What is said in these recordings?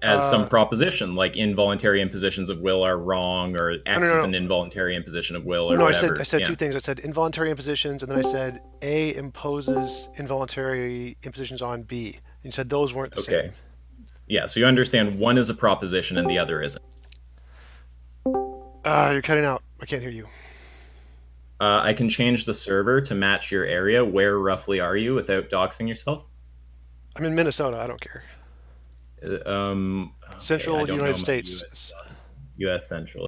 as some proposition, like involuntary impositions of will are wrong, or X is no. an involuntary imposition of will, or No, whatever. I said Yeah. two things. I said involuntary impositions, and then I said A imposes involuntary impositions on B. And you said those weren't the Okay. same. Yeah. So you understand one is a proposition and the other isn't. You're cutting out. I can't hear you. I can change the server to match your area. Where roughly are you without doxing yourself? I'm in Minnesota. I don't care. Okay, I Central don't United know my States. U.S. Central.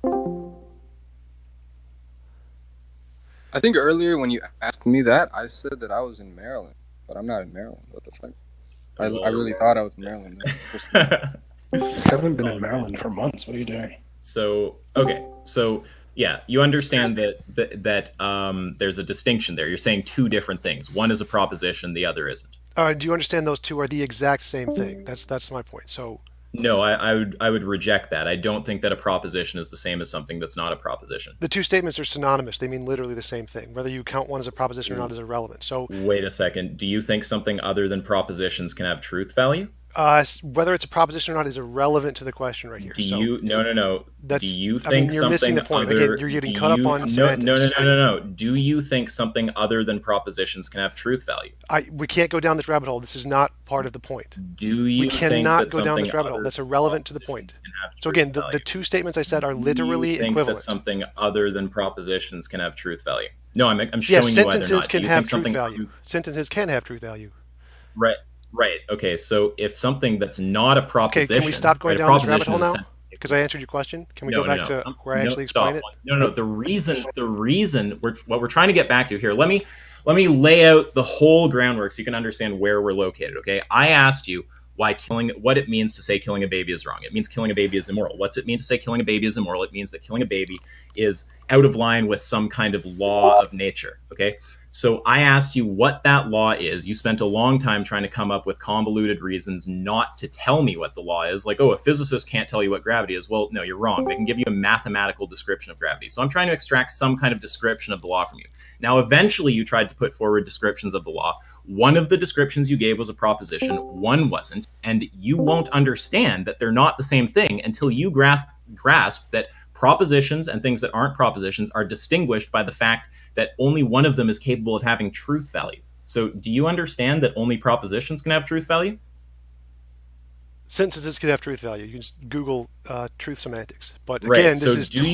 I think earlier when you asked me that, I said that I was in Maryland, but I'm not in Maryland. What the fuck? I really thought I was in Maryland. I haven't been in Maryland for months. What are you doing? So okay, so yeah, you understand that there's a distinction there. You're saying two different things. One is a proposition, the other isn't. Do you understand those two are the exact same thing? That's my point. So No, I would reject that. I don't think that a proposition is the same as something that's not a proposition. the two statements are synonymous. They mean literally the same thing. Whether you count one as a proposition or not is irrelevant. So Wait a second. Do you think something other than propositions can have truth value? whether it's a proposition or not is irrelevant to the question right here. Do So you no? that's, Do you I mean, think you're missing something the point. other? Again, you're getting do caught up you- on no, semantics. no. Do you think something other than propositions can have truth value? We can't go down this rabbit hole. This is not part of the point. Do you We think cannot that go down this something rabbit hole. other That's than irrelevant to the point. propositions can have So truth again, the value? two statements I said are Do literally you think equivalent. that something other than propositions can have truth value? No, I'm showing Yes, you why they're sentences not. can Do you have think truth something value. Sentences can have truth value. Right. Okay. So if something that's not a Okay, proposition, can we stop going right, a down this rabbit proposition hole is a now? sentence. Because I answered your question. Can we No, go back to where I actually stop. explain it? No. The reason what we're trying to get back to here. Let me lay out the whole groundwork so you can understand where we're located. Okay. I asked you what it means to say killing a baby is wrong. It means killing a baby is immoral. What's it mean to say killing a baby is immoral? It means that killing a baby is out of line with some kind of law of nature. Okay. So I asked you what that law is. You spent a long time trying to come up with convoluted reasons not to tell me what the law is. Like, oh, a physicist can't tell you what gravity is. Well, no, you're wrong. They can give you a mathematical description of gravity. So I'm trying to extract some kind of description of the law from you. Now, eventually you tried to put forward descriptions of the law. One of the descriptions you gave was a proposition, one wasn't, and you won't understand that they're not the same thing until you grasp that propositions and things that aren't propositions are distinguished by the fact that only one of them is capable of having truth value. So do you understand that only propositions can have truth value? Sentences can have truth value. You can just Google truth semantics. But Right. again, So this is do you-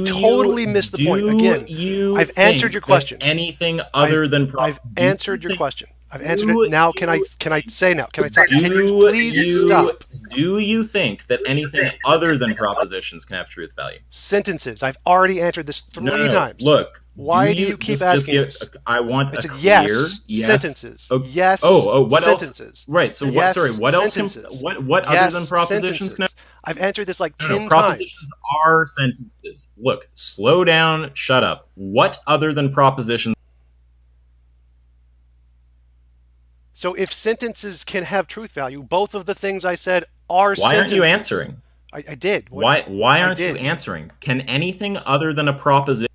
totally missed the point. Again, I've answered your question. Anything other than I've answered your question. I've answered it. Now, can I say now? Can I talk? Can you Do please you- stop? Do you think that anything other than propositions can have truth value? Sentences. I've already answered this three times. Look. Why do you keep asking this? I want It's a a clear yes. Sentences. Okay. Yes. What sentences. else? Right. So yes, what else? Sentences. What yes, other than propositions sentences. can have? I've answered this like 10 times. Propositions are sentences. Look, slow down, shut up. What other than propositions? So if sentences can have truth value, both of the things I said are sentences. Why aren't you answering? I did. Why aren't you answering? Can anything other than a proposition?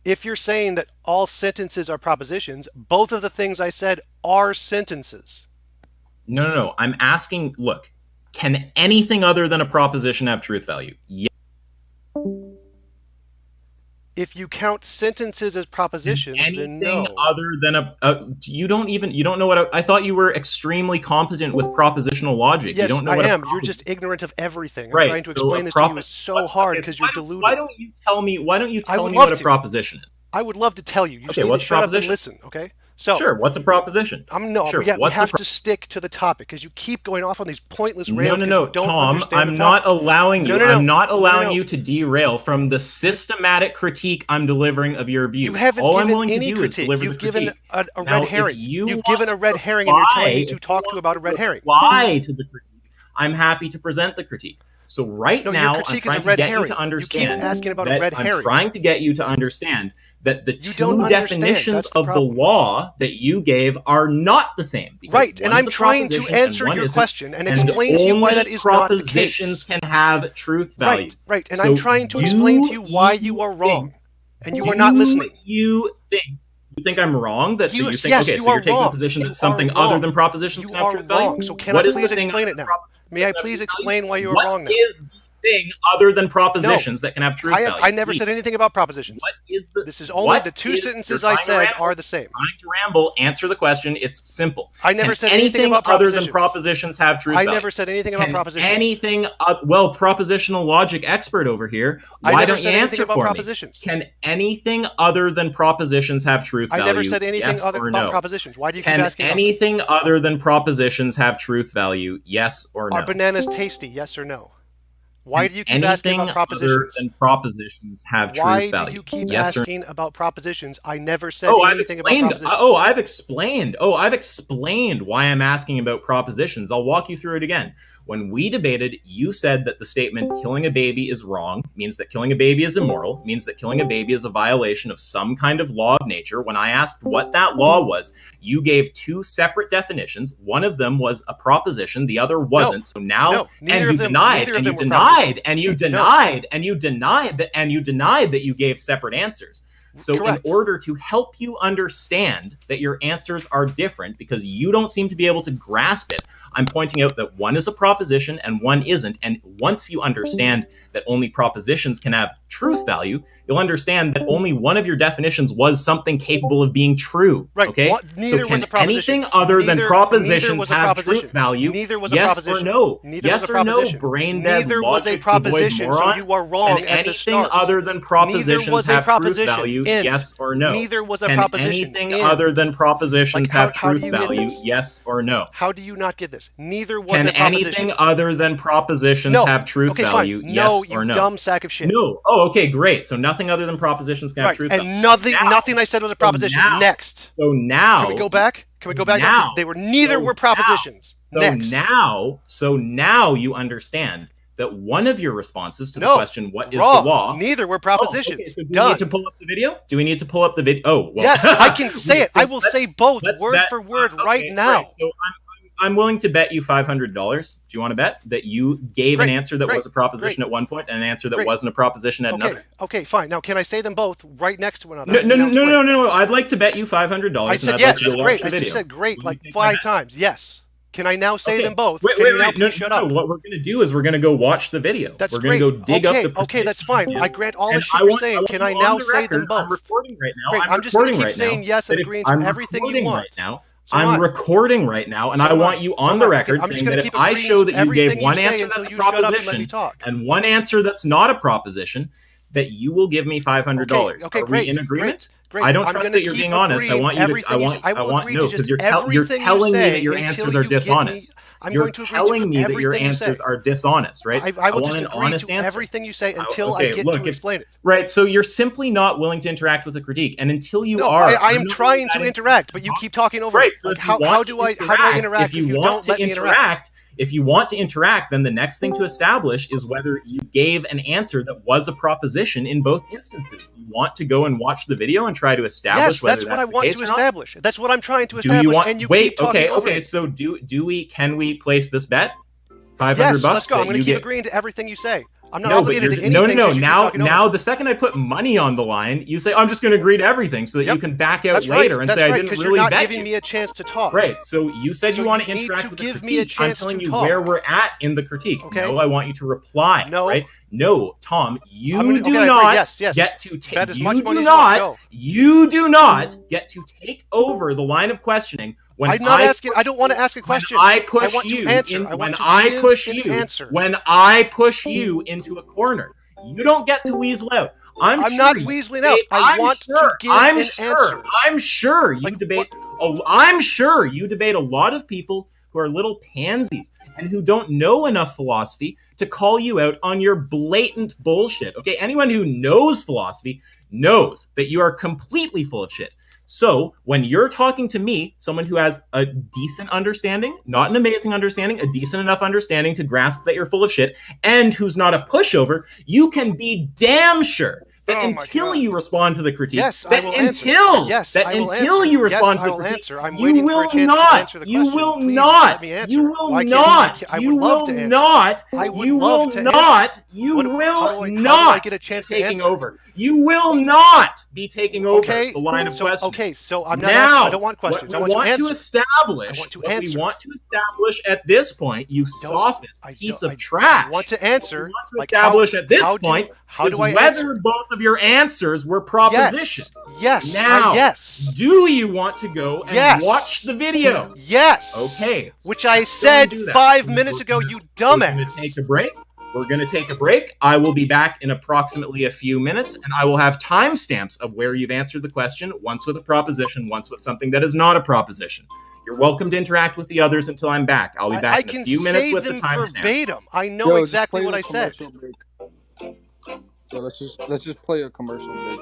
If you're saying that all sentences are propositions, both of the things I said are sentences. No. I'm asking, look, can anything other than a proposition have truth value? Yes. If you count sentences as propositions, then no. Anything other than you don't know what I thought you were extremely competent with propositional logic. Yes, you don't know I what am. You're just ignorant of everything. Right. Trying to explain this to you is so hard because you're deluded. Why don't you tell me what a proposition is? I would love to tell you. You just need to what's shut up and proposition? listen, okay? So Sure, what's a proposition? Sure, we have to stick to the topic because you keep going off on these pointless rails. No, Tom, I'm not allowing you. I'm not allowing you to derail from the systematic critique I'm delivering of your view. You haven't All I'm given willing to any do is critique. deliver You've the given critique. a Now, red herring. if you You've want given a red to herring and you're trying reply- to talk to about a red herring. Reply to the critique. I'm happy to present the critique. So No, now, your critique I'm is trying a red to get herring. you to understand You keep asking about a that red I'm herring. trying to get you to understand that the You don't two understand. definitions That's the of the problem. law that you gave are not the same. because Right, and one is I'm a trying to proposition and answer one your isn't, question and explain to you why only that is not the propositions case. can have truth value. Right, and So I'm trying to explain to you why you are wrong, and you are not listening. You think You think I'm wrong? That you think yes, okay? you So are you're taking wrong. the position You that something are wrong. other than propositions You can have are truth value. wrong. So can What I is the please thing explain other it than now? May I propositions that have please truth value? explain why you are What wrong now? is the thing other than propositions that can have truth value? I never Please. said anything about propositions. What is the? This is only what the two is- sentences you're I trying to said ramble. are the same. Trying to ramble. Answer the question. It's simple. I never Can said anything about other than propositions. propositions have truth I value? never said anything about Can propositions. anything? Well, propositional logic expert over here. I Why never don't you said anything answer about for propositions. me? Can anything other than propositions have truth value? I never said anything yes other or about no? propositions. Why do you keep Can asking about them? anything other than propositions have truth value? Yes or no? Are bananas tasty? Yes or no? Why Can do you keep asking about anything propositions? other than propositions have Why truth do value? you keep yes or no? asking about propositions? I never said Oh, I've anything about explained. propositions. Oh, I've explained. Oh, I've explained why I'm asking about propositions. I'll walk you through it again. When we debated, you said that the statement killing a baby is wrong, means that killing a baby is immoral, means that killing a baby is a violation of some kind of law of nature. When I asked what that law was, you gave two separate definitions. One of them was a proposition, the other wasn't. So now, and you denied, and you denied, and you denied, and you denied that, and you denied that you gave separate answers. So Correct. in order to help you understand that your answers are different, because you don't seem to be able to grasp it, I'm pointing out that one is a proposition and one isn't. And once you understand that only propositions can have truth value, you'll understand that only one of your definitions was something capable of being true. Right. Okay. Neither so can was a proposition. anything other than propositions have proposition. truth value? Neither was a yes proposition. or no? Neither yes was a or no? proposition. Brain dead Neither was a logic proposition. devoid moron? So you are wrong Can at the anything start. other than Neither propositions was a have truth proposition. value? End. Yes or no? Neither was a Can proposition. anything End. other than propositions Like, how have do truth you get value? this? Yes or no? How do you not get this? Neither was Can a proposition. anything other than propositions No. have truth Okay, value? fine. Yes No, or you no? dumb sack of shit. No. Oh, okay, great. So nothing other than propositions can have Right. truth And value. nothing I said was a proposition. now- Next. So now, Can we go back? Can we go back? now- Because they were neither so were propositions. So Next. now you understand that one of your responses to the No. question, what is Wrong. the law? Neither were Oh, propositions. okay, so do we Done. need to pull up the video? Do we need to pull up the video? Oh, well. Yes, I can say it. I will Let's- say both let's word bet- for word okay, right now. Right. So I'm willing to bet you $500. Do you want to bet that you gave an answer that was a proposition at one point and an answer that wasn't a proposition at another? Okay, fine. Now, can I say them both right next to one another? No. I'd like to bet you $500. I said yes. Great. I said great like 5 times. Yes. Can I now say them both? Wait. No, shut up. What we're going to do is we're going to go watch the video. That's we're great. going to go dig up the Okay, that's fine. I grant all the and shit I you're want- saying. I Can want I you on now the say record. them both? I'm recording right now. Great. I'm just going to keep saying yes and agreeing to everything you want. Right now. So I'm what? recording right now, and So I want you on the record I'm just saying gonna that keep if I agreeing show to that you gave everything one you say answer until that's a you shut up and let me proposition talk. and one answer that's not a proposition, that you will give me $500. Okay, Are great. we in agreement? Great. I don't I'm trust gonna that you're keep being honest. I agreeing want you to. everything you say. I will agree to no, just because you're everything you telling me say that your until answers you are get me- dishonest. I'm You're going to agree telling to me that your everything you answers say. are dishonest, right? I will want just an agree honest to answer. everything you say until Okay, I get look, to explain it. Right, so you're simply not willing to interact with the critique, and until you No, are, I I'm am not trying really to that interact, but you keep talking over Right, me. so Like, if you how want do to I interact if you don't let me interact? If you want to interact, then the next thing to establish is whether you gave an answer that was a proposition in both instances. Do you want to go and watch the video and try to establish Yes, whether that's what I the want case to or not? establish. That's what I'm trying to Do establish, you want? and you wait, keep talking over okay. me. So can we place this bet? $500 Yes, bucks. let's go. I'm going to keep get... agreeing to everything you say. I'm not No, but obligated to you're, anything. no. because you keep talking over Now, me. the second I put money on the line, you say I'm just going to agree to everything, so that you can back out That's later right. and That's say I right, didn't because really you're not bet giving you. me a chance to talk. Right. So you said So you want to you need interact to with the give me a critique. I'm chance telling to you talk. where we're at in the critique. Okay. No, I want you to reply. No. Right? No, Tom, you I'm gonna- do okay, I agree. not Yes. get to take. Bet as You much do money as you want. not. Go. You do not get to take over the line of questioning when I'm not asking. I don't want to ask a question. When I push want to you answer. in, I want when to I give push an you, answer. when I push you into a corner, you don't get to weasel out. I'm sure not you weaseling debate- out. I I'm want to sure- give I'm an sure, answer. I'm sure you Like, debate. Oh, I'm sure you debate a lot of people who are little pansies and who don't know enough philosophy to call you out on your blatant bullshit. Okay, anyone who knows philosophy knows that you are completely full of shit. So when you're talking to me, someone who has a decent understanding, not an amazing understanding, a decent enough understanding to grasp that you're full of shit, and who's not a pushover, you can be damn sure that Oh my until God. you respond to the critique, Yes, I that will until answer. Yes, that I will until answer. you respond Yes, to I the will critique, answer. I'm you waiting for a will chance to not. answer the You question. will Please not. let me answer. You will Why can't not. I You would love will to answer. not. I would You love will to not. answer. You What- will how do I not get a be chance to taking answer? over. You will not be taking over Okay. the line of questioning. Okay, so I'm not Now, asking. I don't want questions. I what we want to want to answer. establish, I want to what we answer. want to establish at this point, you sophist piece of I trash. want to What we answer. want to Like establish at this how point how is do I whether answer? both of your answers were propositions. Yes. Now, yes. do you want to go and Yes. watch the video? Yes. Okay. Which I let's go and said do that. 5 minutes ago, you We're going to dumbass. take a break. We're going to take a break. I will be back in approximately a few minutes, and I will have timestamps of where you've answered the question, once with a proposition, once with something that is not a proposition. You're welcome to interact with the others until I'm back. I'll be back in a few minutes with the I can timestamps. save them verbatim. I know exactly what I said. So let's just play a commercial break.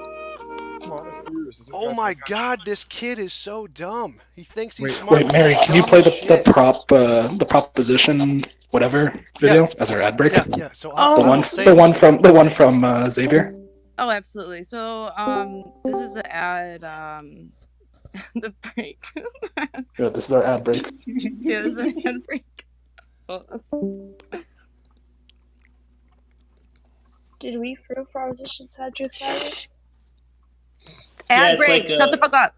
Oh my God, this kid is so dumb. He thinks he's Wait, smart. Wait, Mary, can you Dumb play as the shit. proposition whatever video as our ad break? Yeah. So The I one will say the one from Xavier. Oh, absolutely. So, this is the ad, the break. Yeah, this is our ad break. Yeah, this is an ad break. Did we prove propositions had truth value? Ad break. Shut the fuck up.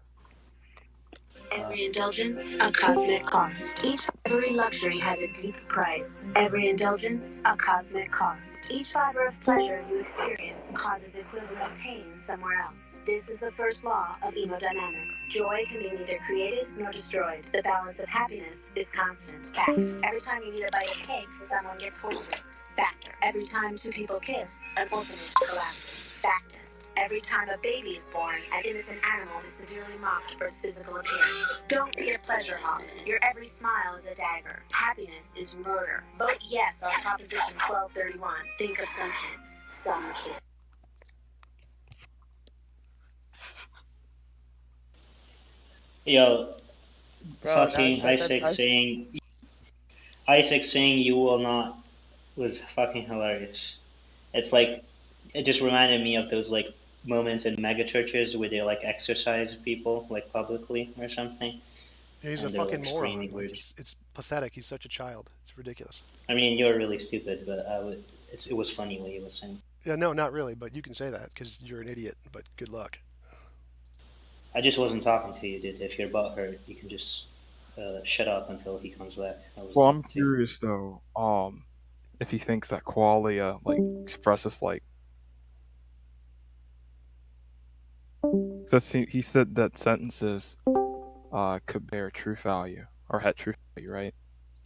Every indulgence, a cosmic cost. Every luxury has a deep price. Every indulgence, a cosmic cost. Each fiber of pleasure you experience causes equivalent pain somewhere else. This is the first law of hemodynamics. Joy can be neither created nor destroyed. The balance of happiness is constant. Fact. Every time you eat a bite of cake, someone gets hoarser. Factor. Every time two people kiss, an orphanage collapses. Factist. Every time a baby is born, an innocent animal is severely mocked for its physical appearance. Don't be a pleasure hog. Your every smile is a dagger. Happiness is murder. Vote yes on Proposition 1231. Think of some kids. Some kids. Yo, Bro, fucking Isaac saying you will not was fucking hilarious. It's like it just reminded me of those like moments in mega churches where they like exercise people like publicly or something. he's a And they're, fucking like, moron. screaming Like, words. it's pathetic. He's such a child. It's ridiculous. I mean, you're really stupid, but it was funny what you were saying. Yeah, no, not really. But you can say that because you're an idiot. But good luck. I just wasn't talking to you, dude. If you're butthurt, you can just shut up until he comes back. Well, I'm curious though, if he thinks that qualia like expresses like. He said that sentences could bear truth value or had truth value, right?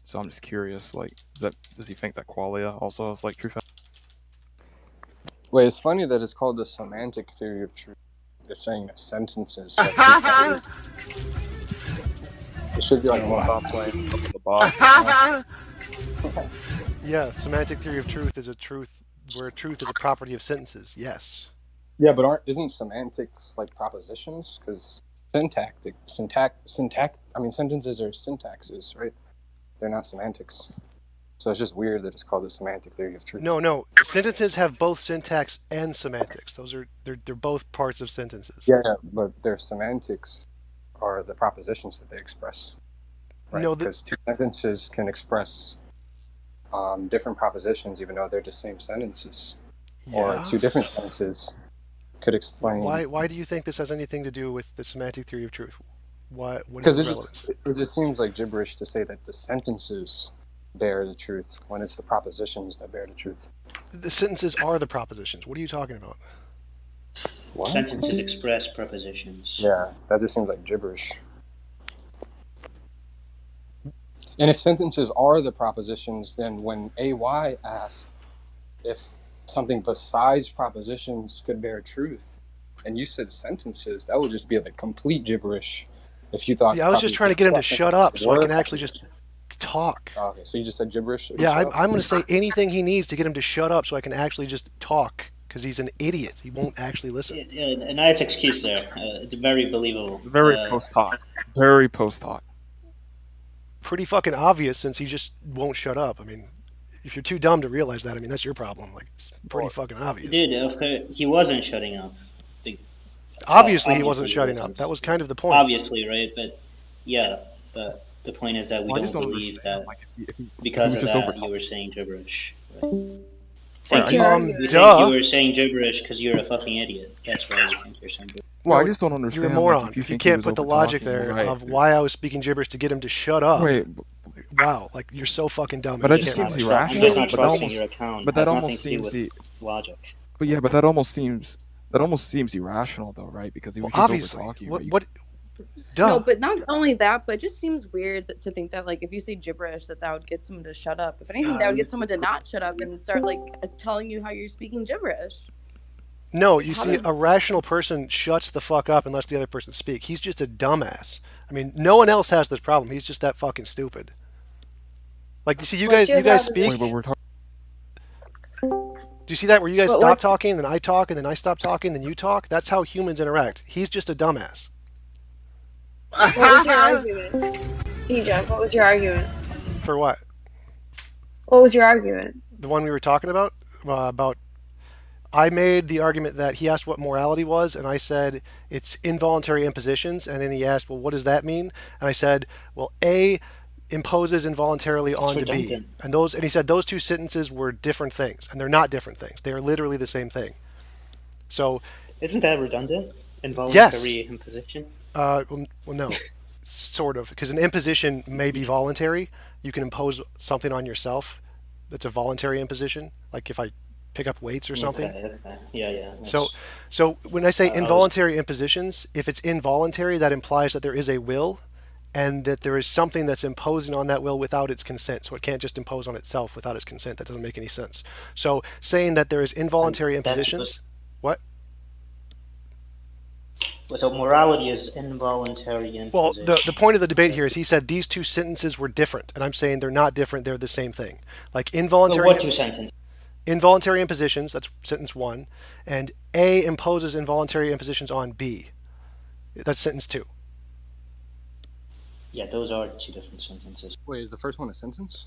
So I'm just curious, like, does he think that qualia also has like truth value? Wait, it's funny that it's called the semantic theory of truth. They're saying that sentences have truth value. It should be like Stop playing the box. Yeah, semantic theory of truth is a truth where truth is a property of sentences. Yes. Yeah, but isn't semantics like propositions? Because sentences are syntaxes, right? They're not semantics. So it's just weird that it's called the semantic theory of truth. No. Sentences have both syntax and semantics. They're both parts of sentences. Yeah, but their semantics are the propositions that they express. Right? No, because two sentences can express different propositions, even though they're the same sentences. Or two different sentences could explain. Why do you think this has anything to do with the semantic theory of truth? What is Because the relevance? it just seems like gibberish to say that the sentences bear the truth when it's the propositions that bear the truth. The sentences are the propositions. What are you talking about? What? Sentences express propositions. Yeah, that just seems like gibberish. And if sentences are the propositions, then when AY asks if something besides propositions could bear truth, and you said sentences, that would just be like complete gibberish. If you thought, Yeah, I was just trying to get him to shut up so I can actually just talk. Okay, so you just said gibberish? Yeah, I'm going to say anything he needs to get him to shut up so I can actually just talk, because he's an idiot. He won't actually listen. A nice excuse there. Very believable. Very post hoc. Very post hoc. Pretty fucking obvious since he just won't shut up. I mean, if you're too dumb to realize that, I mean, that's your problem. Like, it's pretty fucking obvious. Dude, of course, he wasn't shutting up. Obviously, he wasn't shutting up. That was kind of the point. Obviously, right? But yeah, but the point is that we Well, I don't just don't believe understand, that like, if he because was of just that over. you were saying gibberish. Right? Right, You duh. think you were saying gibberish because you're a fucking idiot. That's why you think you're saying gibberish. Well, No, I just don't understand. You're a moron. Like, if you think can't he was put the over logic talking, there right? of why I was speaking gibberish to get him to shut up. Wait, Wow, like you're so fucking dumb. but if that you just can't seems realize that. I'm irrational. just not But that trusting almost, your account. but Has that nothing almost to do seems with logic. But yeah, but that almost seems irrational though, right? Because he was just Obviously, over talking. what? Duh. No, but not only that, but it just seems weird to think that, like, if you say gibberish, that would get someone to shut up. If anything, that would get someone to not shut up and start, like, telling you how you're speaking gibberish. No, you see, a rational person shuts the fuck up and lets the other person speak. He's just a dumbass. I mean, no one else has this problem. He's just that fucking stupid. Like, you see, you guys speak. Wait, but we're talking. Do you see that where you guys stop talking, then I talk, and then I stop talking, then you talk? That's how humans interact. He's just a dumbass. What was your argument? TJump, what was your argument? For what? What was your argument? The one we were talking about? I made the argument that he asked what morality was, and I said it's involuntary impositions, and then he asked, well, what does that mean? And I said, well, A imposes involuntarily onto B. And he said those two sentences were different things, and they're not different things. They are literally the same thing. So isn't that redundant? Involuntary imposition? Well, no. Sort of, because an imposition may be voluntary. You can impose something on yourself that's a voluntary imposition, like if I pick up weights or something. Okay. Yeah. So when I say involuntary impositions, if it's involuntary, that implies that there is a will and that there is something that's imposing on that will without its consent. So it can't just impose on itself without its consent. That doesn't make any sense. So saying that there is involuntary impositions... What? So morality is involuntary imposition. Well, the point of the debate here is he said these two sentences were different, and I'm saying they're not different, they're the same thing. Like involuntary... what two sentences? Involuntary impositions, that's sentence 1, and A imposes involuntary impositions on B. That's sentence 2. Yeah, those are two different sentences. Wait, is the first one a sentence?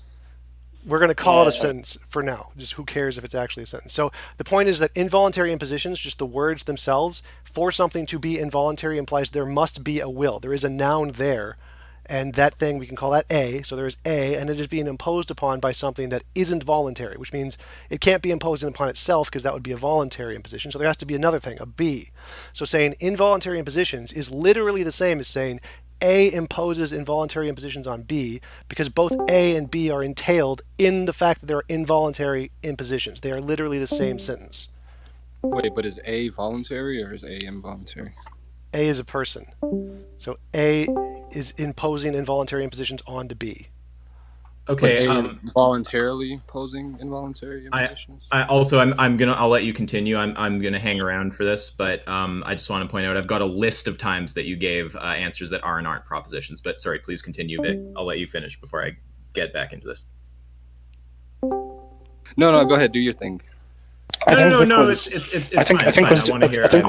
We're going to call it a sentence for now. Just who cares if it's actually a sentence. So the point is that involuntary impositions, just the words themselves, for something to be involuntary implies there must be a will. There is a noun there, and that thing, we can call that A. So there is A, and it is being imposed upon by something that isn't voluntary, which means it can't be imposed upon itself because that would be a voluntary imposition. So there has to be another thing, a B. So saying involuntary impositions is literally the same as saying A imposes involuntary impositions on B, because both A and B are entailed in the fact that there are involuntary impositions. They are literally the same sentence. Wait, but is A voluntary or is A involuntary? A is a person. So A is imposing involuntary impositions onto B. Okay. Voluntarily imposing involuntary impositions. I'll let you continue. I'm gonna hang around for this, but I just want to point out I've got a list of times that you gave answers that are and aren't propositions. But sorry, please continue, Vic. I'll let you finish before I get back into this. No, go ahead. Do your thing. No. It's fine. I think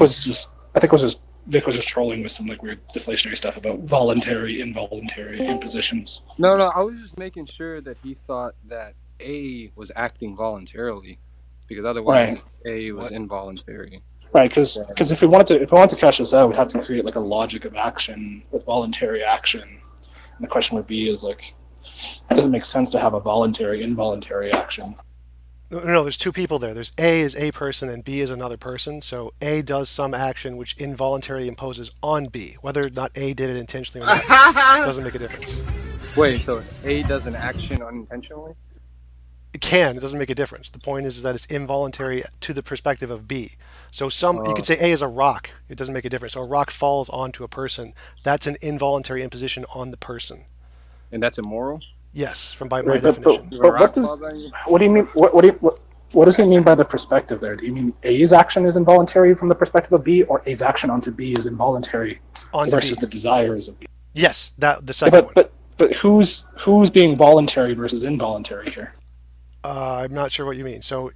Vic was just trolling with some like weird deflationary stuff about voluntary, involuntary impositions. No, I was just making sure that he thought that A was acting voluntarily, because otherwise A was involuntary. Right, because if we wanted to catch this out, we'd have to create like a logic of action with voluntary action, and the question would be is like, it doesn't make sense to have a voluntary, involuntary action. No, there's two people there. There's A is a person and B is another person. So A does some action which involuntarily imposes on B. Whether or not A did it intentionally or not doesn't make a difference. Wait, so A does an action unintentionally? It can. It doesn't make a difference. The point is that it's involuntary to the perspective of B. So you could say A is a rock. It doesn't make a difference. So a rock falls onto a person. That's an involuntary imposition on the person. And that's immoral? Yes, by my definition. But what do you mean? What does he mean by the perspective there? Do you mean A's action is involuntary from the perspective of B, or A's action onto B is involuntary versus the desires of B? Yes, the second one. But who's being voluntary versus involuntary here? I'm not sure what you mean. So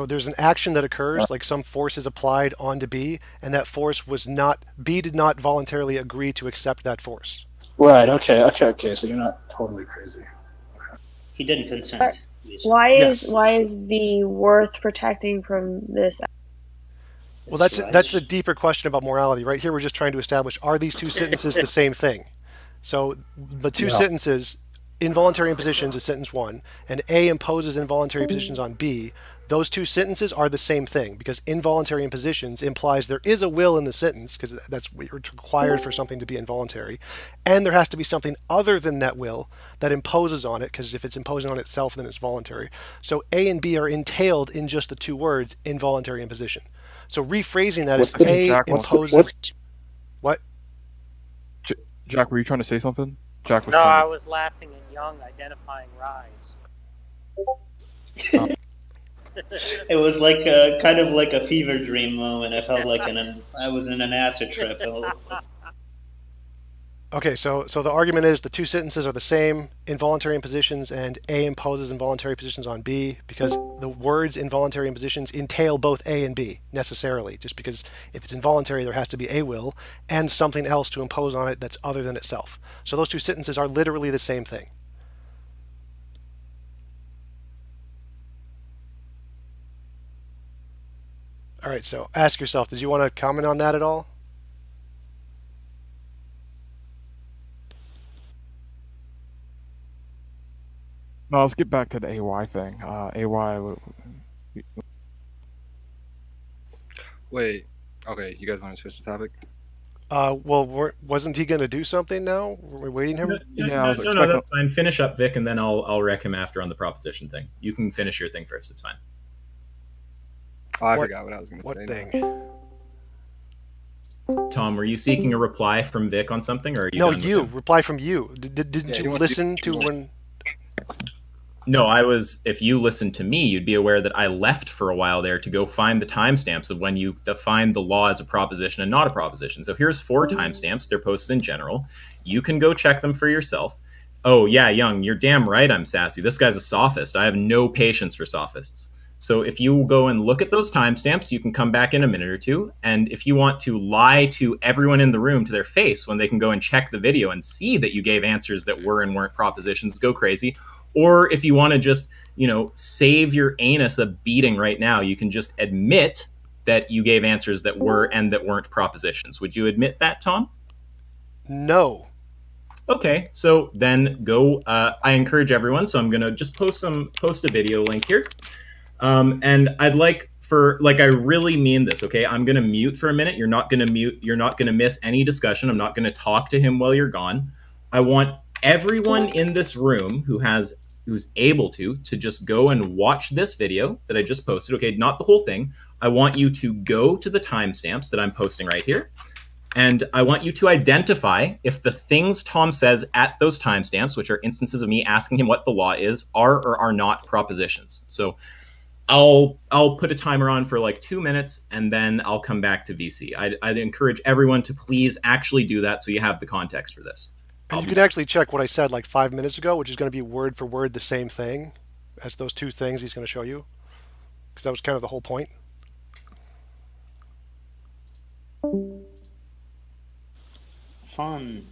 there's an action that occurs, like some force is applied onto B, and that force B did not voluntarily agree to accept that force. Right. Okay. So you're not totally crazy. He didn't consent. Yes. Why is V worth protecting from this? Well, that's the deeper question about morality. Right here, we're just trying to establish, are these two sentences the same thing? So the two Yeah. sentences, involuntary impositions is sentence 1, and A imposes involuntary positions on B. Those two sentences are the same thing because involuntary impositions implies there is a will in the sentence because that's what's required for something to be involuntary, and there has to be something other than that will that imposes on it because if it's imposing on itself, then it's voluntary. So A and B are entailed in just the two words involuntary imposition. So rephrasing that is What's the A Jack wants to- imposes what? Jack, were you trying to say something? Jack was No, trying I to. was laughing at Young identifying Rise. It was like a kind of like a fever dream moment. I felt like I was in an acid trip. Okay, so the argument is the two sentences are the same, involuntary impositions, and A imposes involuntary positions on B because the words involuntary impositions entail both A and B necessarily. Just because if it's involuntary, there has to be a will and something else to impose on it that's other than itself. So those two sentences are literally the same thing. All right, so ask yourself, did you want to comment on that at all? No, let's get back to the AY thing. AY. Wait. Okay, you guys want to switch the topic? Well, wasn't he going to do something now? Were we waiting him? Yeah, I was No, expecting. that's fine. Finish up, Vic, and then I'll wreck him after on the proposition thing. You can finish your thing first. It's fine. Oh, I What- forgot what I was going to What say. thing? Tom, were you seeking a reply from Vic on something, or are you No, done with you. him? Reply from you. Didn't Yeah, he you wants listen to- to when... No, I was. If you listened to me, you'd be aware that I left for a while there to go find the timestamps of when you defined the law as a proposition and not a proposition. So here's 4 timestamps. They're posted in general. You can go check them for yourself. Oh yeah, Young, you're damn right. I'm sassy. This guy's a sophist. I have no patience for sophists. So if you go and look at those timestamps, you can come back in a minute or two. And if you want to lie to everyone in the room to their face when they can go and check the video and see that you gave answers that were and weren't propositions, go crazy. Or if you want to just, save your anus a beating right now, you can just admit that you gave answers that were and that weren't propositions. Would you admit that, Tom? No. Okay, so then go. I encourage everyone. So I'm gonna just post a video link here, and I'd like I really mean this. Okay, I'm gonna mute for a minute. You're not gonna mute. You're not gonna miss any discussion. I'm not gonna talk to him while you're gone. I want everyone in this room who's able to just go and watch this video that I just posted. Okay, not the whole thing. I want you to go to the timestamps that I'm posting right here. And I want you to identify if the things Tom says at those timestamps, which are instances of me asking him what the law is, are or are not propositions. So I'll put a timer on for like 2 minutes, and then I'll come back to VC. I'd encourage everyone to please actually do that so you have the context for this. And you can actually check what I said like 5 minutes ago, which is going to be word for word the same thing as those two things he's going to show you. Because that was kind of the whole point. Fun.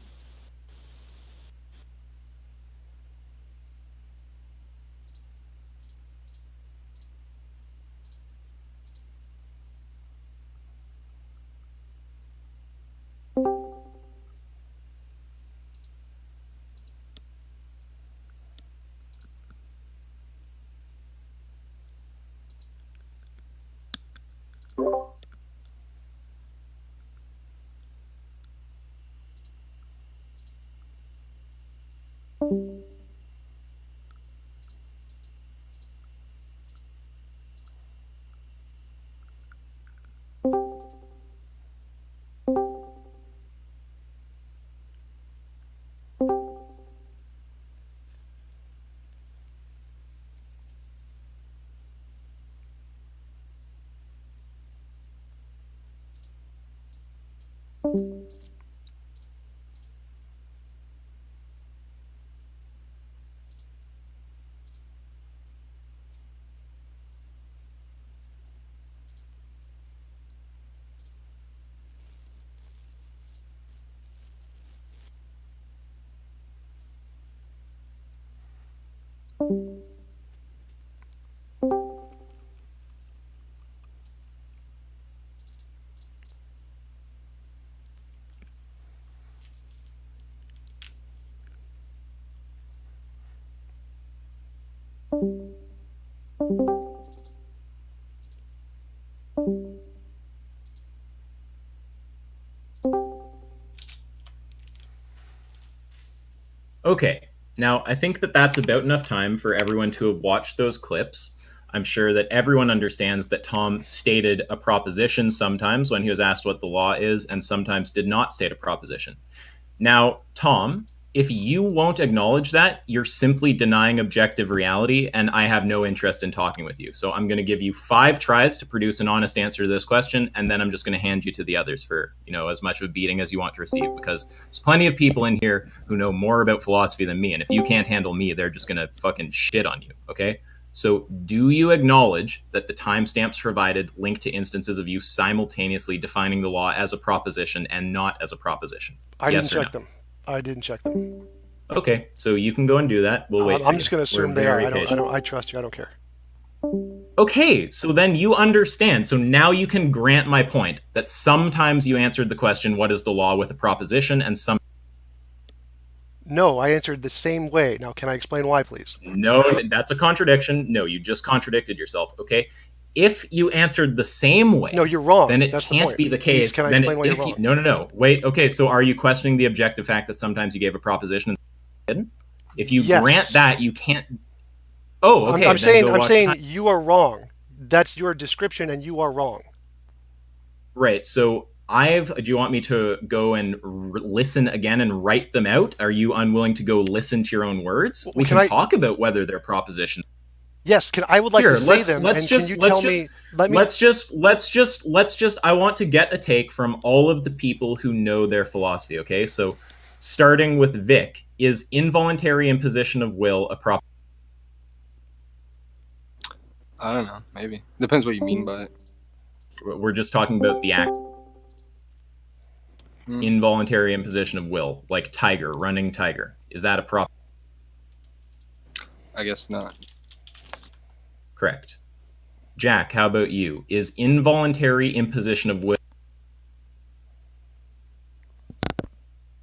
Okay, now I think that that's about enough time for everyone to have watched those clips. I'm sure that everyone understands that Tom stated a proposition sometimes when he was asked what the law is, and sometimes did not state a proposition. Now, Tom, if you won't acknowledge that, you're simply denying objective reality, and I have no interest in talking with you. So I'm going to give you 5 tries to produce an honest answer to this question, and then I'm just going to hand you to the others for, as much of a beating as you want to receive, because there's plenty of people in here who know more about philosophy than me, and if you can't handle me, they're just going to fucking shit on you, okay? So do you acknowledge that the timestamps provided link to instances of you simultaneously defining the law as a proposition and not as a proposition? I didn't check them. Okay, so you can go and do that. We'll wait. I'm just going to assume they are. I trust you. I don't care. Okay, so then you understand. So now you can grant my point that sometimes you answered the question, what is the law, with a proposition, and some... No, I answered the same way. Now, can I explain why, please? No, that's a contradiction. No, you just contradicted yourself, okay? If you answered the same way... No, you're wrong. Then it that's can't be the case. Please, can I explain why you're wrong? No. Wait, okay, so are you questioning the objective fact that sometimes you gave a proposition and didn't? If you grant that, you can't... Oh, okay. I'm saying you are wrong. That's your description, and you are wrong. Right, so... do you want me to go and listen again and write them out? Are you unwilling to go listen to your own words? We can talk about whether they're propositions. Yes, I would like to say them. Can you tell me? Let's just. I want to get a take from all of the people who know their philosophy. Okay, so starting with Vic, is involuntary imposition of will a proposition? I don't know. Maybe depends what you mean by it. We're just talking about the act. Involuntary imposition of will, like tiger, running tiger. Is that a prop? I guess not. Correct. Jack, how about you? Is involuntary imposition of will...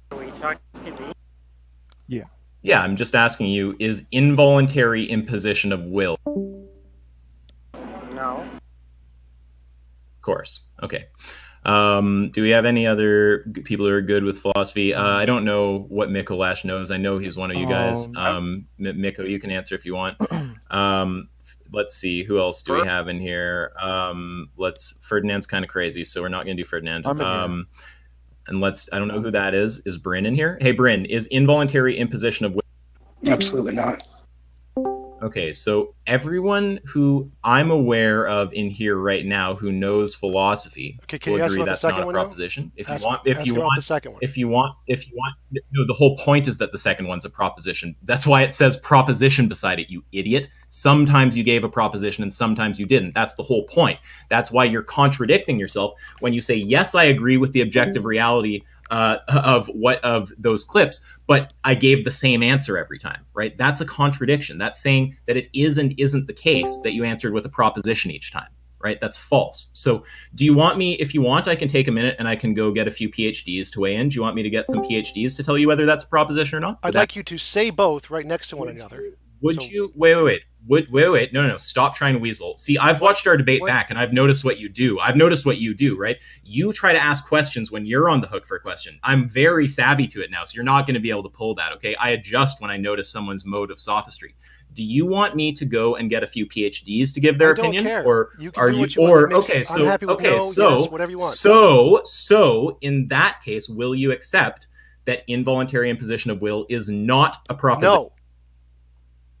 Are we talking to me? Yeah. Yeah, I'm just asking you, is involuntary imposition of will... No. Of course. Okay. Do we have any other people who are good with philosophy? I don't know what Mikolash knows. I know he's one of you guys. Miko, you can answer if you want. Let's see. Who else do we have in here? Ferdinand's kind of crazy, so we're not going to do Ferdinand. And I don't know who that is. Is Bryn in here? Hey, Bryn, is involuntary imposition of will... Absolutely not. Okay, so everyone who I'm aware of in here right now who knows philosophy will agree that's not a proposition. If you want, no, the whole point is that the second one's a proposition. That's why it says proposition beside it, you idiot. Sometimes you gave a proposition and sometimes you didn't. That's the whole point. That's why you're contradicting yourself when you say, yes, I agree with the objective reality of those clips, but I gave the same answer every time, right? That's a contradiction. That's saying that it is and isn't the case that you answered with a proposition each time, right? That's false. So do you want me, if you want, I can take a minute and I can go get a few PhDs to weigh in. Do you want me to get some PhDs to tell you whether that's a proposition or not? I'd like you to say both right next to one another. Would you? Wait. No. Stop trying to weasel. See, I've watched our debate back, and I've noticed what you do. Right? You try to ask questions when you're on the hook for a question. I'm very savvy to it now, so you're not going to be able to pull that, okay? I adjust when I notice someone's mode of sophistry. Do you want me to go and get a few PhDs to give their opinion? Care. Or you can I'm happy with yes, whatever you want. So in that case, will you accept that involuntary imposition of will is not a proposition? No.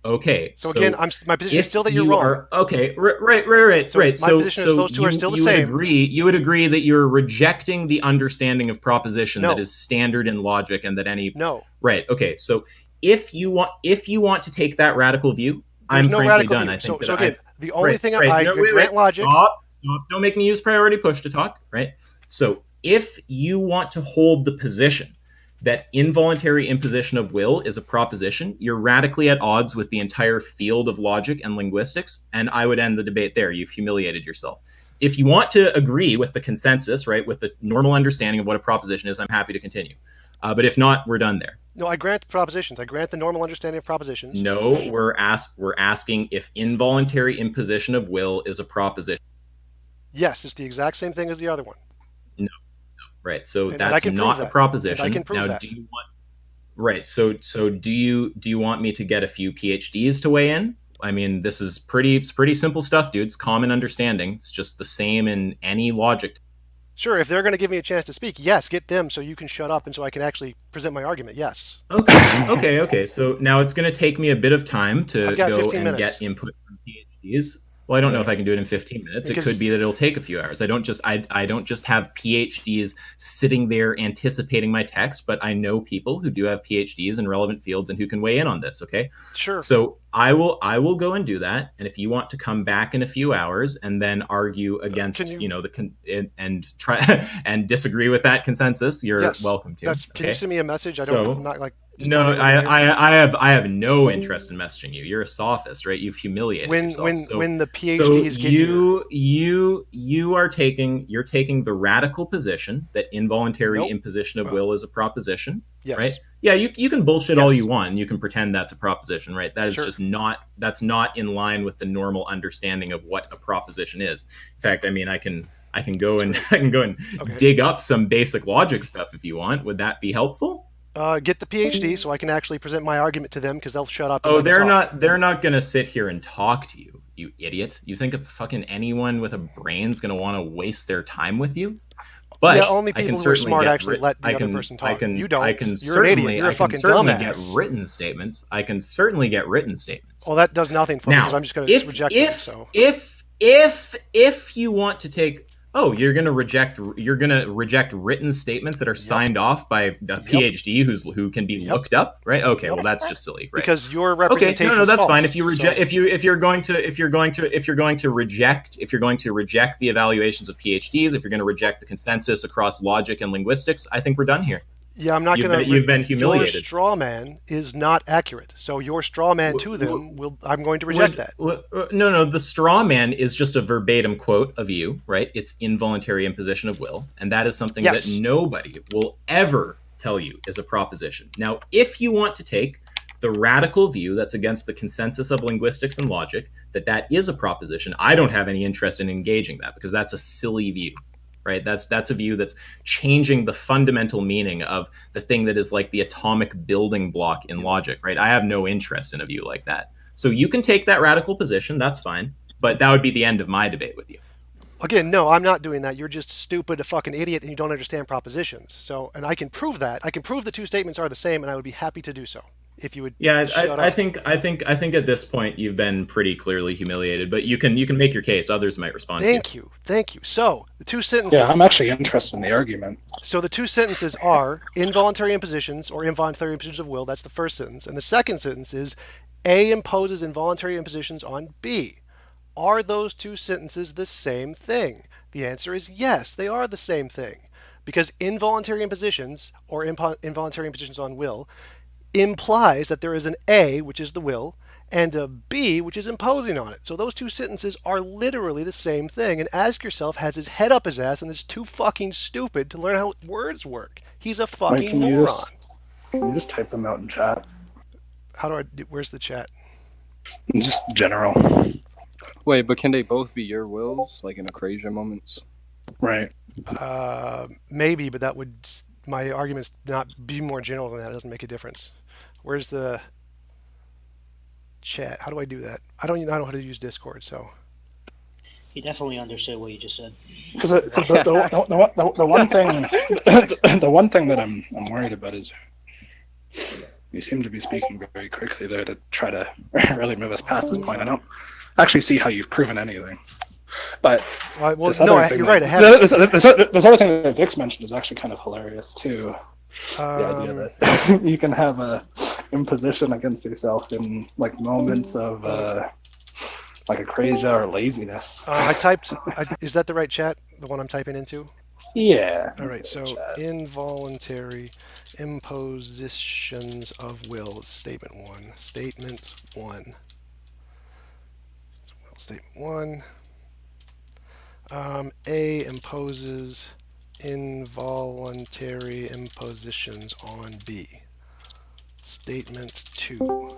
Okay. So again, my position is still that you're wrong. Okay. Right. So my position is those two are still the same. You would agree that you're rejecting the understanding of proposition that is standard in logic and that any... No. Right. Okay. So if you want to take that radical view, I'm frankly done. I think so again, the only thing I grant logic... Stop. Don't make me use priority push to talk, right? So if you want to hold the position that involuntary imposition of will is a proposition, you're radically at odds with the entire field of logic and linguistics, and I would end the debate there. You've humiliated yourself. If you want to agree with the consensus, right, with the normal understanding of what a proposition is, I'm happy to continue. But if not, we're done there. No, I grant propositions. I grant the normal understanding of propositions. No, we're asking if involuntary imposition of will is a proposition. Yes, it's the exact same thing as the other one. No, right. So And that's not a proposition. And I can prove now, that. do you want? Right. So do you want me to get a few PhDs to weigh in? I mean, this is pretty simple stuff, dude. It's common understanding. It's just the same in any logic. Sure, if they're going to give me a chance to speak, yes, get them so you can shut up and so I can actually present my argument. Yes. Okay. So now it's going to take me a bit of time to go and minutes. get input from PhDs. Well, I don't know if I can do it in 15 minutes. Because it could be that it'll take a few hours. I don't just have PhDs sitting there anticipating my text, but I know people who do have PhDs in relevant fields and who can weigh in on this. Okay. Sure. So I will go and do that. And if you want to come back in a few hours and then argue against, and try and disagree with that consensus, you're welcome to. Can you send me a message? I'm not like. No, I have no interest in messaging you. You're a sophist, right? You've humiliated yourself. When the PhDs get you are taking the radical position that involuntary imposition of will is a proposition, right? Yeah, you can bullshit all you want, and you can pretend that's a proposition, right? That is just that's not in line with the normal understanding of what a proposition is. In fact, I mean, I can go and dig up some basic logic stuff if you want. Would that be helpful? Get the PhD so I can actually present my argument to them because they'll shut up. They're not going to sit here and talk to you, you idiot. You think fucking anyone with a brain's going to want to waste their time with you? But only people who are smart actually let the other person talk. You don't. You're an idiot. You're a fucking dumbass. Get written statements. I can certainly get written statements. Well, that does nothing for me because I'm just going to reject them. So if you want to take. Oh, you're gonna reject written statements that are signed off by a PhD who can be looked up, right? Okay, well that's just silly, right? Because your representation. Okay, no, that's false, fine. If you reject, if you're going to reject the evaluations of PhDs, if you're going to reject the consensus across logic and linguistics, I think we're done here. Yeah, I'm not going to. You've been humiliated. Your straw man is not accurate. So your straw man to them I'm going to reject that. No. The straw man is just a verbatim quote of you, right? It's involuntary imposition of will, and that is something that nobody will ever tell you is a proposition. Now, if you want to take the radical view that's against the consensus of linguistics and logic, that is a proposition, I don't have any interest in engaging that because that's a silly view. Right, that's a view that's changing the fundamental meaning of the thing that is like the atomic building block in logic. Right, I have no interest in a view like that. So you can take that radical position, that's fine, but that would be the end of my debate with you. Again, no, I'm not doing that. You're just stupid, a fucking idiot, and you don't understand propositions. So, and I can prove that. I can prove the two statements are the same, and I would be happy to do so. If you would, I think at this point you've been pretty clearly humiliated, but you can make your case. Others might respond. Thank you. So the two sentences. Yeah, I'm actually interested in the argument. So the two sentences are involuntary impositions or involuntary impositions of will. That's the first sentence, and the second sentence is A imposes involuntary impositions on B. Are those two sentences the same thing? The answer is yes, they are the same thing, because involuntary impositions or involuntary impositions on will implies that there is an A, which is the will, and a B, which is imposing on it. So those two sentences are literally the same thing. And Ask Yourself has his head up his ass and is too fucking stupid to learn how words work. He's a fucking moron. Can you just type them out in chat? How do I? Where's the chat? Just general. Wait, but can they both be your wills, like in Acrasia moments? Right. Maybe, but that would my arguments not be more general than that. It doesn't make a difference. Where's the chat? How do I do that? I don't know how to use Discord, so. He definitely understood what you just said. Because the one thing that I'm worried about is you seem to be speaking very quickly there to try to really move us past this point. I don't actually see how you've proven anything. But you're right. I haven't. This other thing that Vix mentioned is actually kind of hilarious too. The idea that you can have a imposition against yourself in like moments of like Acrasia or laziness. Is that the right chat? The one I'm typing into? Yeah. All right. So involuntary impositions of will. Statement one. Statement one. Statement one. A imposes involuntary impositions on B. Statement 2.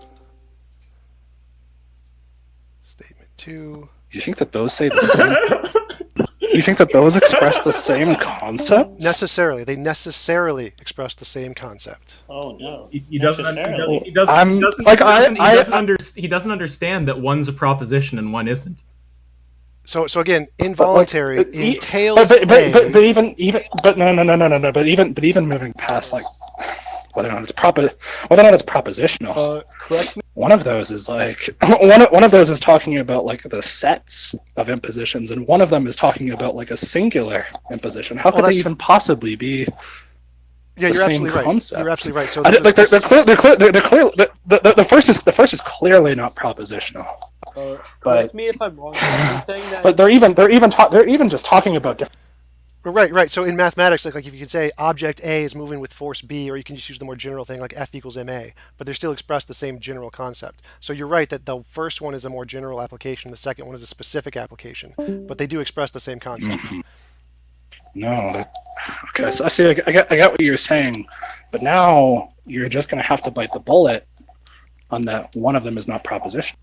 Statement 2. You think that those say the same? You think that those express the same concept? Necessarily. They necessarily express the same concept. Oh no. He doesn't understand that one's a proposition and one isn't. So again, involuntary entails but even moving past like whether or not it's propositional. Correct me. One of those is like one of those is talking about like the sets of impositions, and one of them is talking about like a singular imposition. How could they even possibly be? Yeah, the you're same absolutely right. concept? You're absolutely right. So the first is clearly not propositional. Correct me if I'm wrong. You're saying that. But they're even just talking about different. Right. So in mathematics, like if you could say object A is moving with force B, or you can just use the more general thing like F equals ma, but they're still express the same general concept. So you're right that the first one is a more general application, the second one is a specific application, but they do express the same concept. Mm-hmm. No. Okay, so I see. I got what you're saying, but now you're just going to have to bite the bullet on that one of them is not proposition.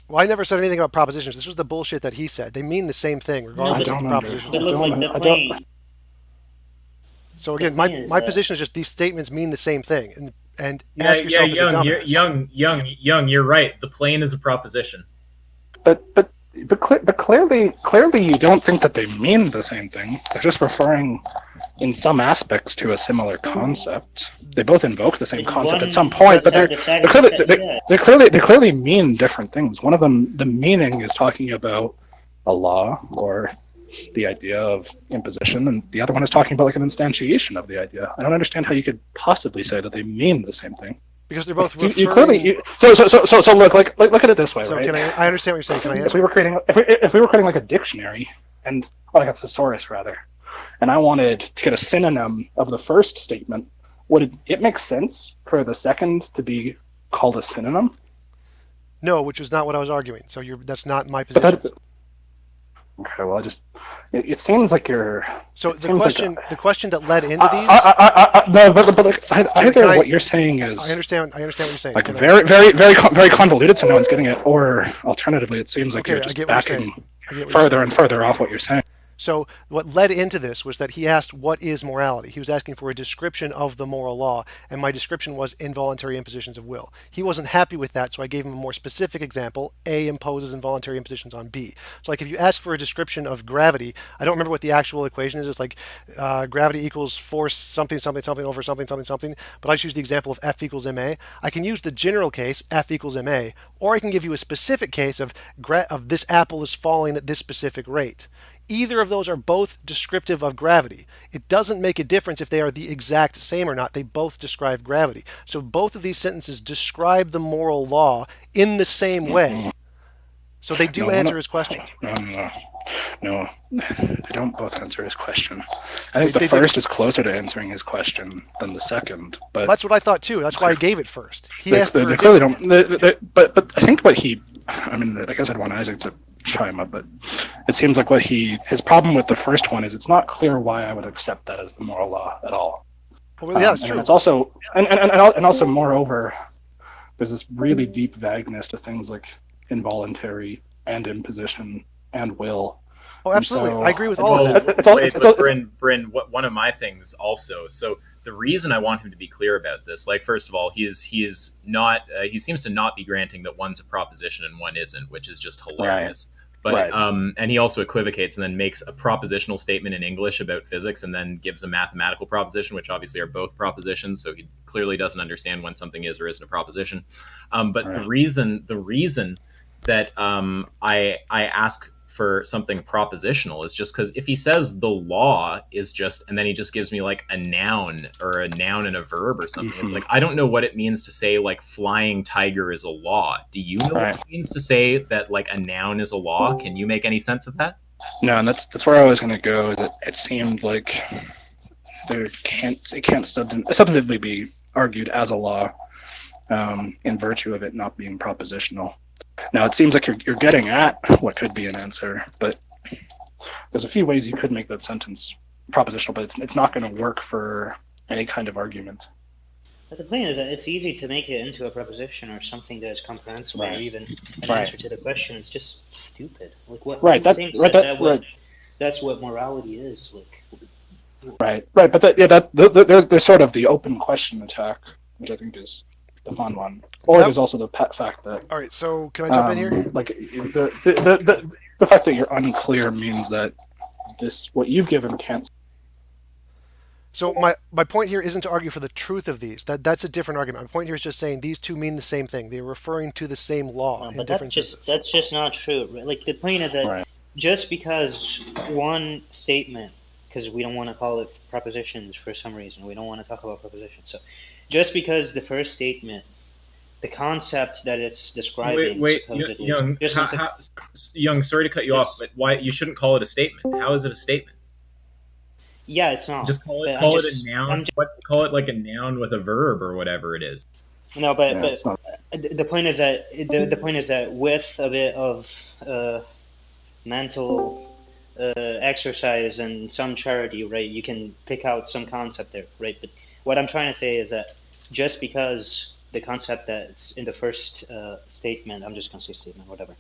Well, I never said anything about propositions. This was the bullshit that he said. They mean the same thing, regardless of the propositions. It looks like the plane. So again, my position is just these statements mean the same thing, and ask yourself as a dumbass. Young, you're right. The plane is a proposition. But clearly you don't think that they mean the same thing. They're just referring in some aspects to a similar concept. They both invoke the same concept at some point, but they clearly mean different things. One of them, the meaning is talking about a law or the idea of imposition, and the other one is talking about like an instantiation of the idea. I don't understand how you could possibly say that they mean the same thing. Because they're both you clearly. So look at it this way, so right? I understand what you're saying. Can I answer? If we were creating like a dictionary, and like a thesaurus rather, and I wanted to get a synonym of the first statement, would it make sense for the second to be called a synonym? No, which was not what I was arguing. So that's not my position. Okay, well, it seems like you're. So the question that led into these. No, but like either what you're saying is. I understand what you're saying. Like very convoluted, so no one's getting it, or alternatively, it seems like you're just backing further and further off what you're saying. So what led into this was that he asked, what is morality? He was asking for a description of the moral law, and my description was involuntary impositions of will. He wasn't happy with that, so I gave him a more specific example. A imposes involuntary impositions on B. So like if you ask for a description of gravity, I don't remember what the actual equation is. It's like gravity equals force something over something, but I choose the example of F equals ma. I can use the general case, F equals ma, or I can give you a specific case of this apple is falling at this specific rate. Either of those are both descriptive of gravity. It doesn't make a difference if they are the exact same or not. They both describe gravity. So both of these sentences describe the moral law in the same way. So they do answer his question. No, they don't both answer his question. I think the first is closer to answering his question than the second. But that's what I thought too. That's why I gave it first. He asked for clearly don't. But I think what he, I mean, I guess I'd want Isaac to chime up, but it seems like his problem with the first one is it's not clear why I would accept that as the moral law at all. Well, yeah, that's true. And it's also and also moreover, there's this really deep vagueness to things like involuntary and imposition and will. Oh, absolutely. So, I agree with all of that. Bryn, one of my things also. So the reason I want him to be clear about this, like, first of all, he seems to not be granting that one's a proposition and one isn't, which is just hilarious. Right. But and he also equivocates and then makes a propositional statement in English about physics and then gives a mathematical proposition, which obviously are both propositions. So he clearly doesn't understand when something is or isn't a proposition. But the reason that I ask for something propositional is just because if he says the law is just, and then he just gives me like a noun or a noun and a verb or something, it's like, I don't know what it means to say like flying tiger is a law. Do you know what it means to say that like a noun is a law? Can you make any sense of that? No, and that's where I was going to go. That it seemed like it can't substantively be argued as a law in virtue of it not being propositional. Now, it seems like you're getting at what could be an answer, but there's a few ways you could make that sentence propositional, but it's not going to work for any kind of argument. But the point is that it's easy to make it into a proposition or something that is comprehensible, or even an answer to the question. It's just stupid. Like what? Right. That's what morality is. Like. Right. But there's sort of the open question attack, which I think is the fun one. Or there's also the fact that. All right. So can I jump in here? Like the fact that you're unclear means that what you've given can't. So my point here isn't to argue for the truth of these. That's a different argument. My point here is just saying these two mean the same thing. They're referring to the same law in different senses. That's just not true. Like the point is that just because one statement, because we don't want to call it propositions for some reason, we don't want to talk about propositions. So just because the first statement, the concept that it's describing, Young, sorry to cut you off, but why you shouldn't call it a statement? How is it a statement? Yeah, it's not. Just call it a noun. Call it like a noun with a verb or whatever it is. No, but the point is that with a bit of mental exercise and some charity, right, you can pick out some concept there, right? But what I'm trying to say is that just because the concept that's in the first statement, I'm just going to say statement, whatever,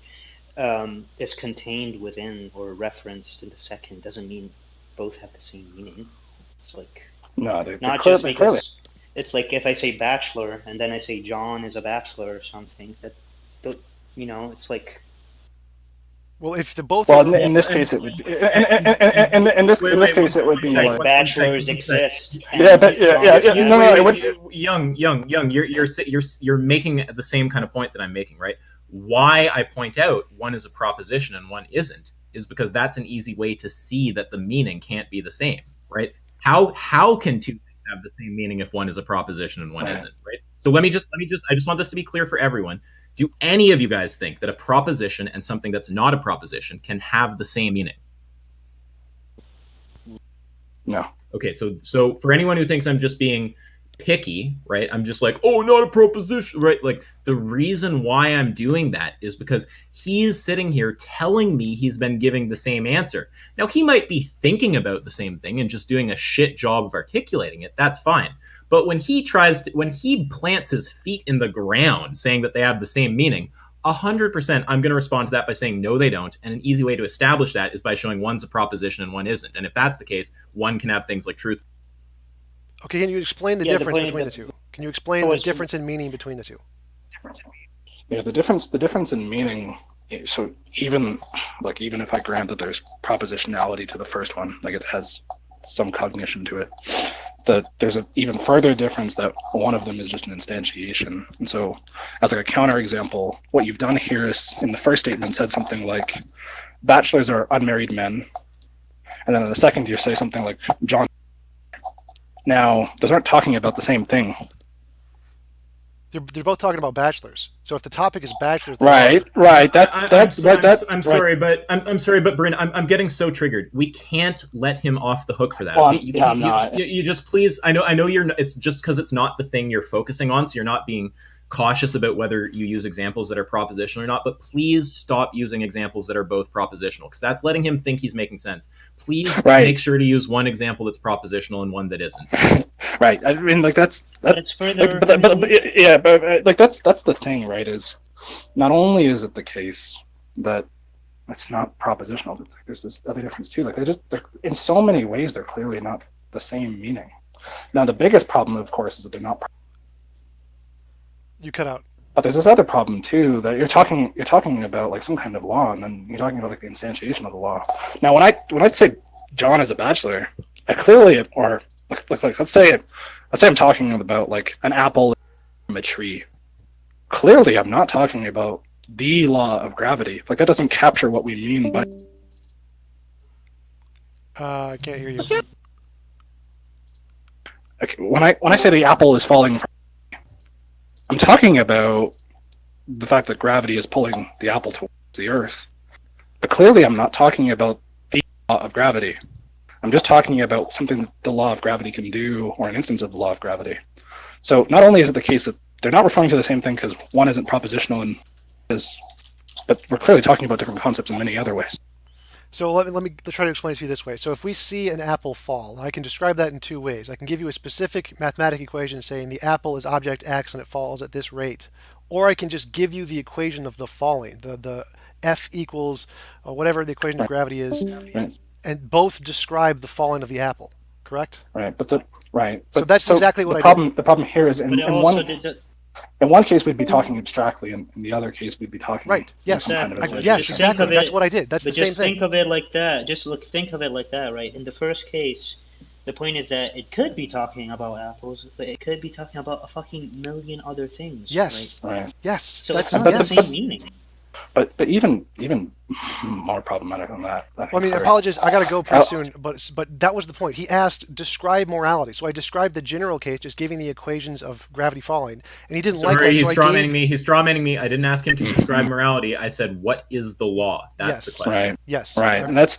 is contained within or referenced in the second doesn't mean both have the same meaning. It's like not just because it's like if I say bachelor and then I say John is a bachelor or something, that it's like. Well, if the both. Well, in this case, it would. In this case, it would be like bachelors exist. No. Young. You're making the same kind of point that I'm making, right? Why I point out one is a proposition and one isn't is because that's an easy way to see that the meaning can't be the same, right? How can two things have the same meaning if one is a proposition and one isn't, right? So I just want this to be clear for everyone. Do any of you guys think that a proposition and something that's not a proposition can have the same meaning? No. Okay, so for anyone who thinks I'm just being picky, right? I'm just like, oh, not a proposition, right? Like the reason why I'm doing that is because he's sitting here telling me he's been giving the same answer. Now, he might be thinking about the same thing and just doing a shit job of articulating it. That's fine. But when he plants his feet in the ground saying that they have the same meaning, 100% I'm going to respond to that by saying, no, they don't. And an easy way to establish that is by showing one's a proposition and one isn't. And if that's the case, one can have things like truth. Okay, can you explain the difference between the two? Can you explain the difference in meaning between the two? Yeah, the difference in meaning. So even if I grant that there's propositionality to the first one, like it has some cognition to it, there's an even further difference that one of them is just an instantiation. And so, as like a counterexample, what you've done here is in the first statement said something like, "Bachelors are unmarried men," and then in the second you say something like, "John." Now, those aren't talking about the same thing. They're both talking about bachelors. So if the topic is bachelors, right. I'm sorry, but Bryn, I'm getting so triggered. We can't let him off the hook for that. Well, okay? You just please. I know you're. It's just because it's not the thing you're focusing on, so you're not being cautious about whether you use examples that are propositional or not. But please stop using examples that are both propositional, because that's letting him think he's making sense. Please make sure to use one example that's propositional and one that isn't. Right. I mean, like that's further. like that's the thing, right? Is not only is it the case that it's not propositional, but there's this other difference too. Like they're in so many ways they're clearly not the same meaning. Now the biggest problem, of course, is that they're not. You cut out. But there's this other problem too, that you're talking about like some kind of law, and then you're talking about like the instantiation of the law. Now when I say John is a bachelor, I clearly or like let's say I'm talking about like an apple from a tree. Clearly I'm not talking about the law of gravity. Like that doesn't capture what we mean by I can't hear you. Okay, when I say the apple is falling from, I'm talking about the fact that gravity is pulling the apple towards the earth. But clearly I'm not talking about the law of gravity. I'm just talking about something that the law of gravity can do, or an instance of the law of gravity. So not only is it the case that they're not referring to the same thing because one isn't propositional and is, but we're clearly talking about different concepts in many other ways. So let me try to explain it to you this way. So if we see an apple fall, I can describe that in two ways. I can give you a specific mathematical equation saying the apple is object X and it falls at this rate. Or I can just give you the equation of the falling, the F equals whatever the equation of gravity is, and both describe the falling of the apple, correct? Right, but so that's exactly what I did. The problem here is in one case we'd be talking abstractly, and in the other case we'd be talking Yes, exactly. Yes, exactly. That's what I did. That's the same thing. Think of it like that. Think of it like that, right? In the first case, the point is that it could be talking about apples, but it could be talking about a fucking million other things. Yes. Right. Yes. So that's not the same meaning. But even more problematic than that. Well, I mean, I apologize. I got to go pretty soon, but that was the point. He asked, describe morality. So I described the general case, just giving the equations of gravity falling, and he didn't like that. He's strawmanning me. He's strawmanning me. I didn't ask him to describe morality. I said, what is the law? That's the question. Right. Yes. Right. And that's.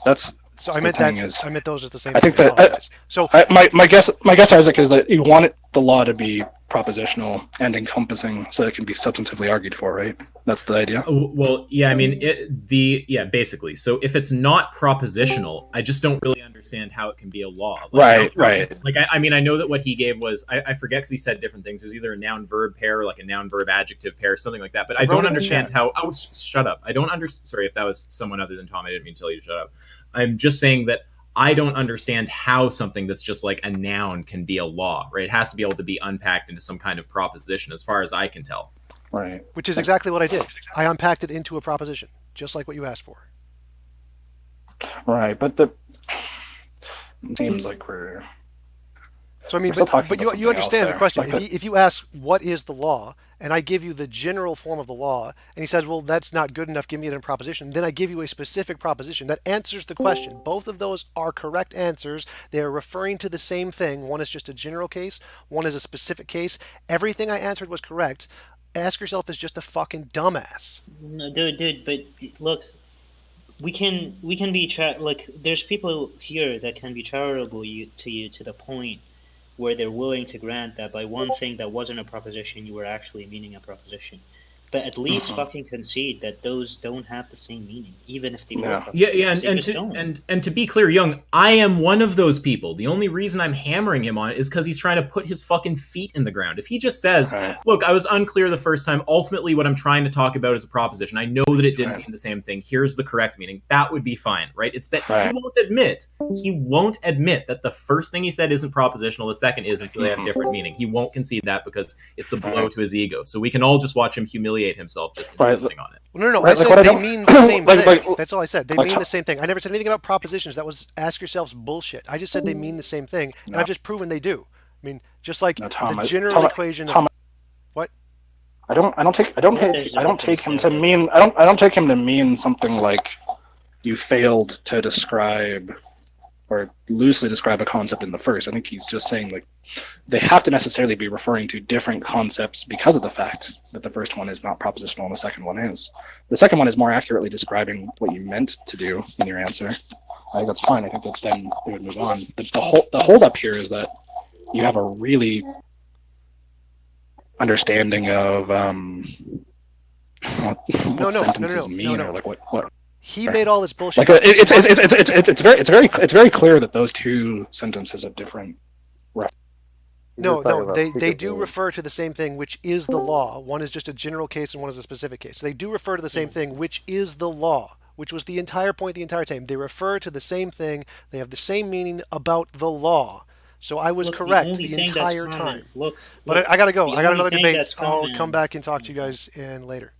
So I meant that. I meant those as the same. I think that. My guess, Isaac, is that you want the law to be propositional and encompassing, so it can be substantively argued for, right? That's the idea. Well, yeah, I mean, basically. So if it's not propositional, I just don't really understand how it can be a law. Right. Like, I mean, I know that what he gave was, I forget because he said different things. It was either a noun-verb pair or like a noun-verb-adjective pair, something like that. But I don't understand how. Oh, shut up! I don't understand. Sorry if that was someone other than Tom. I didn't mean to tell you to shut up. I'm just saying that I don't understand how something that's just like a noun can be a law, right? It has to be able to be unpacked into some kind of proposition, as far as I can tell. Right. Which is exactly what I did. I unpacked it into a proposition, just like what you asked for. Right, but it seems like we're. So I mean, but you understand the question. If you ask what is the law, and I give you the general form of the law, and he says, well, that's not good enough, give me it in a proposition, then I give you a specific proposition that answers the question. Both of those are correct answers. They are referring to the same thing. One is just a general case, one is a specific case. Everything I answered was correct. Ask yourself is just a fucking dumbass. No, dude, but look, we can be like, there's people here that can be charitable to you to the point where they're willing to grant that by one thing that wasn't a proposition, you were actually meaning a proposition. But at least fucking concede that those don't have the same meaning, even if they were. Yeah, and to be clear, Young, I am one of those people. The only reason I'm hammering him on it is because he's trying to put his fucking feet in the ground. If he just says, look, I was unclear the first time, ultimately what I'm trying to talk about is a proposition. I know that it didn't mean the same thing. Here's the correct meaning. That would be fine, right? It's that he won't admit that the first thing he said isn't propositional, the second isn't, so they have different meaning. He won't concede that because it's a blow to his ego. So we can all just watch him humiliate himself just insisting on it. No. I said they mean the same thing. That's all I said. They mean the same thing. I never said anything about propositions. That was ask yourselves bullshit. I just said they mean the same thing, and I've just proven they do. I mean, just like the general equation of what? I don't take him to mean something like you failed to describe or loosely describe a concept in the first. I think he's just saying like they have to necessarily be referring to different concepts because of the fact that the first one is not propositional and the second one is. The second one is more accurately describing what you meant to do in your answer. I think that's fine. I think that then we would move on. The hold up here is that you have a really understanding of what sentences mean or like what. He made all this bullshit. Like it's very clear that those two sentences have different. No, they do refer to the same thing, which is the law. One is just a general case and one is a specific case. So they do refer to the same thing, which is the law, which was the entire point the entire time. They refer to the same thing. They have the same meaning about the law. So I was correct the entire time. But I got to go. I got another debate. I'll come back and talk to you guys later.